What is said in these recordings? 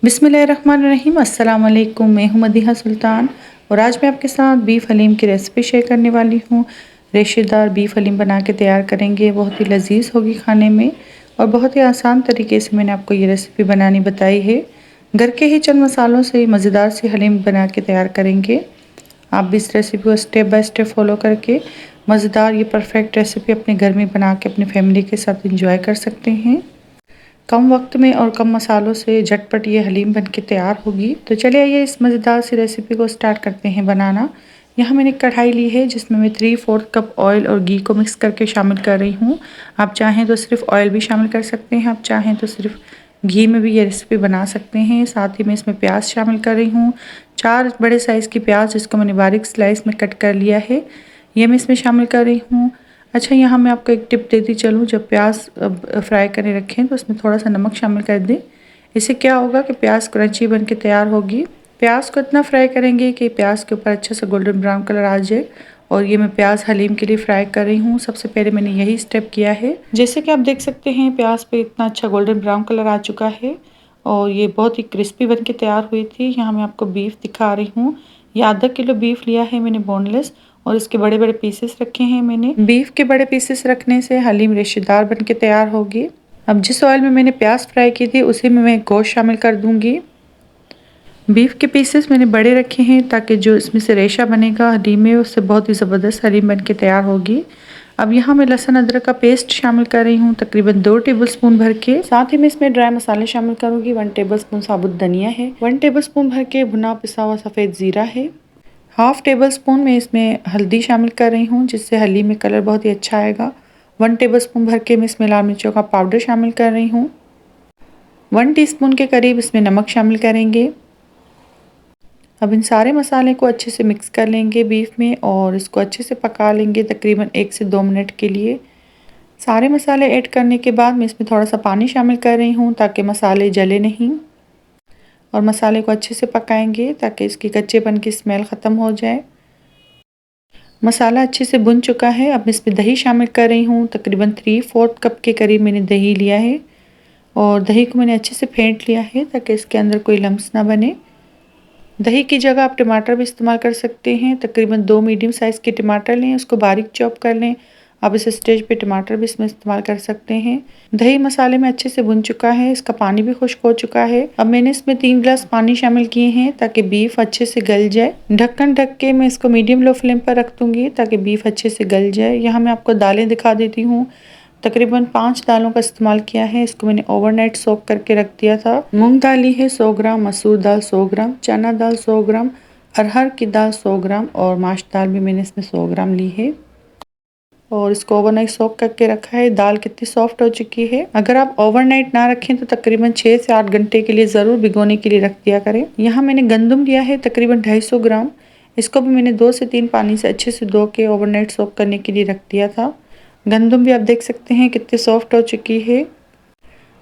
बिस्मिल्लाहिर्रहमानिर्रहीम। अस्सलाम वालेकुम। मैं हूं मदीहा सुल्तान और आज मैं आपके साथ बीफ हलीम की रेसिपी शेयर करने वाली हूं। रेशेदार बीफ हलीम बना के तैयार करेंगे, बहुत ही लजीज होगी खाने में और बहुत ही आसान तरीके से मैंने आपको ये रेसिपी बनानी बताई है। घर के ही चंद मसालों से मज़ेदार सी हलीम बना के तैयार करेंगे। आप भी इस रेसिपी को स्टेप बाय स्टेप फॉलो करके मज़ेदार ये परफेक्ट रेसिपी अपने घर में बना के अपनी फैमिली के साथ इंजॉय कर सकते हैं। कम वक्त में और कम मसालों से झटपट ये हलीम बनके तैयार होगी। तो चलिए आइए इस मज़ेदार सी रेसिपी को स्टार्ट करते हैं बनाना। यहाँ मैंने कढ़ाई ली है जिसमें मैं 3/4 कप ऑयल और घी को मिक्स करके शामिल कर रही हूँ। आप चाहें तो सिर्फ ऑयल भी शामिल कर सकते हैं, आप चाहें तो सिर्फ घी में भी ये रेसिपी बना सकते हैं। साथ ही मैं इसमें प्याज शामिल कर रही हूँ। 4 बड़े साइज़ की प्याज जिसको मैंने बारीक स्लाइस में कट कर लिया है, ये मैं इसमें शामिल कर रही हूँ। अच्छा, यहाँ मैं आपको एक टिप देती चलूँ, जब प्याज फ्राई करने रखें तो उसमें थोड़ा सा नमक शामिल कर दें। इससे क्या होगा कि प्याज क्रंची बन के तैयार होगी। प्याज को इतना फ्राई करेंगे कि प्याज के ऊपर अच्छा सा गोल्डन ब्राउन कलर आ जाए। और ये मैं प्याज हलीम के लिए फ्राई कर रही हूँ। सबसे पहले मैंने यही स्टेप किया है। जैसे कि आप देख सकते हैं प्याज पे इतना अच्छा गोल्डन ब्राउन कलर आ चुका है और ये बहुत ही क्रिस्पी बन के तैयार हुई थी। यहाँ मैं आपको बीफ दिखा रही हूँ। ये आधा किलो बीफ लिया है मैंने बोनलेस और इसके बड़े बड़े पीसेस रखे हैं मैंने। बीफ के बड़े पीसेस रखने से हलीम रेशेदार बन के तैयार होगी। अब जिस ऑयल में मैंने प्याज फ्राई की थी उसी में मैं गोश्त शामिल कर दूंगी। बीफ के पीसेस मैंने बड़े रखे हैं ताकि जो इसमें से रेशा बनेगा हलीम में उससे बहुत ही ज़बरदस्त हलीम बन के तैयार होगी। अब यहाँ मैं लहसुन अदरक का पेस्ट शामिल कर रही हूँ, तकरीबन 2 टेबलस्पून भर के। साथ ही मैं इसमें ड्राई मसाले शामिल करूँगी। 1 टेबलस्पून साबुत धनिया है, 1 टेबलस्पून भर के भुना पिसा हुआ सफ़ेद ज़ीरा है, 1/2 टेबलस्पून में इसमें हल्दी शामिल कर रही हूँ जिससे हलीम में कलर बहुत ही अच्छा आएगा। 1 टेबलस्पून भर के मैं इसमें लाल मिर्चों का पाउडर शामिल कर रही हूँ। 1 टीस्पून के करीब इसमें नमक शामिल करेंगे। अब इन सारे मसाले को अच्छे से मिक्स कर लेंगे बीफ में और इसको अच्छे से पका लेंगे तकरीबन 1 से 2 मिनट के लिए। सारे मसाले ऐड करने के बाद मैं इसमें थोड़ा सा पानी शामिल कर रही हूँ ताकि मसाले जले नहीं और मसाले को अच्छे से पकाएंगे ताकि इसकी कच्चेपन की स्मेल ख़त्म हो जाए। मसाला अच्छे से भुन चुका है। अब इसमें दही शामिल कर रही हूँ। तकरीबन 3/4 कप के करीब मैंने दही लिया है और दही को मैंने अच्छे से फेंट लिया है ताकि इसके अंदर कोई लम्स ना बने। दही की जगह आप टमाटर भी इस्तेमाल कर सकते हैं। तकरीबन 2 मीडियम साइज़ के टमाटर लें, उसको बारीक चॉप कर लें। आप इस स्टेज पे टमाटर भी इसमें इस्तेमाल कर सकते हैं। दही मसाले में अच्छे से भुन चुका है, इसका पानी भी खुश्क हो चुका है। अब मैंने इसमें 3 गिलास पानी शामिल किए हैं ताकि बीफ अच्छे से गल जाए। ढक्कन ढक के मैं इसको मीडियम लो फ्लेम पर रख दूंगी ताकि बीफ अच्छे से गल जाए। यहाँ मैं आपको दालें दिखा देती हूँ। तकरीबन 5 दालों का इस्तेमाल किया है। इसको मैंने ओवरनाइट सोक करके रख दिया था। मूंग दाल ली है 100 ग्राम, मसूर दाल 100 ग्राम, चना दाल 100 ग्राम, अरहर की दाल 100 ग्राम और माश दाल भी मैंने इसमें 100 ग्राम ली है और इसको ओवरनाइट सोक करके रखा है। दाल कितनी सॉफ्ट हो चुकी है। अगर आप ओवरनाइट ना रखें तो तकरीबन 6 से 8 घंटे के लिए ज़रूर भिगोने के लिए रख दिया करें। यहाँ मैंने गंदम लिया है तकरीबन 250 ग्राम। इसको भी मैंने 2 से 3 पानी से अच्छे से धो के ओवरनाइट सोक करने के लिए रख दिया था। गंदम भी आप देख सकते हैं कितनी सॉफ्ट हो चुकी है।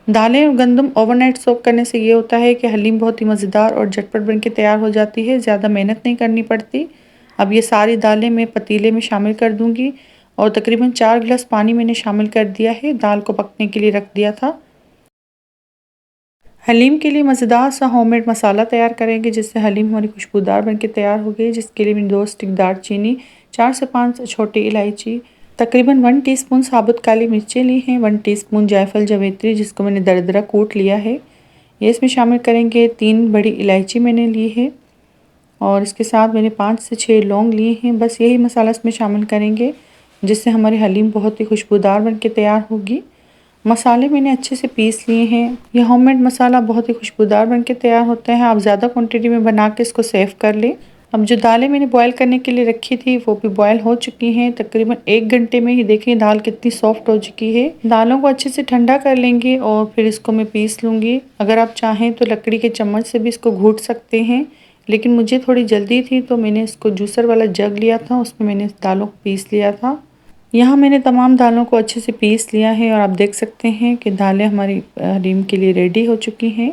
दालें और गंदम ओवरनाइट सोक करने से ये होता है कि हलीम बहुत ही मज़ेदार और झटपट बन के तैयार हो जाती है, ज़्यादा मेहनत नहीं करनी पड़ती। अब ये सारी दालें मैं पतीले में शामिल कर दूंगी और तकरीबन 4 गिलास पानी मैंने शामिल कर दिया है। दाल को पकने के लिए रख दिया था। हलीम के लिए मज़ेदार सा होममेड मसाला तैयार करेंगे जिससे हलीम हमारी खुशबूदार बन के तैयार हो गई। जिसके लिए मैंने 2 स्टिक दालचीनी, 4 से 5 छोटी इलायची, तकरीबन 1 टीस्पून साबुत काली मिर्चें ली हैं, 1 टीस्पून जायफल जावित्री जिसको मैंने दरदरा कूट लिया है, ये इसमें शामिल करेंगे। 3 बड़ी इलायची मैंने ली है और इसके साथ मैंने 5 से 6 लौंग लिए हैं। बस यही मसाला इसमें शामिल करेंगे जिससे हमारी हलीम बहुत ही खुशबूदार बन के तैयार होगी। मसाले मैंने अच्छे से पीस लिए हैं। यह होममेड मसाला बहुत ही खुशबूदार बन के तैयार होता है। आप ज़्यादा क्वांटिटी में बना के इसको सेव कर लें। अब जो दालें मैंने बॉईल करने के लिए रखी थी वो भी बॉईल हो चुकी हैं। तकरीबन 1 घंटे में ही देखिए दाल कितनी सॉफ्ट हो चुकी है। दालों को अच्छे से ठंडा कर लेंगे और फिर इसको मैं पीस लूँगी। अगर आप चाहें तो लकड़ी के चम्मच से भी इसको घूट सकते हैं, लेकिन मुझे थोड़ी जल्दी थी तो मैंने इसको जूसर वाला जग लिया था, उसमें मैंने दालों को पीस लिया था। यहाँ मैंने तमाम दालों को अच्छे से पीस लिया है और आप देख सकते हैं कि दालें हमारी हलीम के लिए रेडी हो चुकी हैं।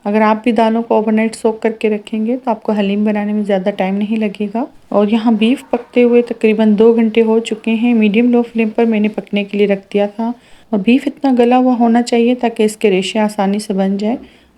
अगर आप भी दालों को ओवरनाइट सोक करके रखेंगे तो आपको हलीम बनाने में ज़्यादा टाइम नहीं लगेगा। और यहाँ बीफ पकते हुए तकरीबन 2 घंटे हो चुके हैं। मीडियम लो फ्लेम पर मैंने पकने के लिए रख दिया था और बीफ इतना गला हुआ होना चाहिए ताकि इसके रेशे आसानी से बन जाए।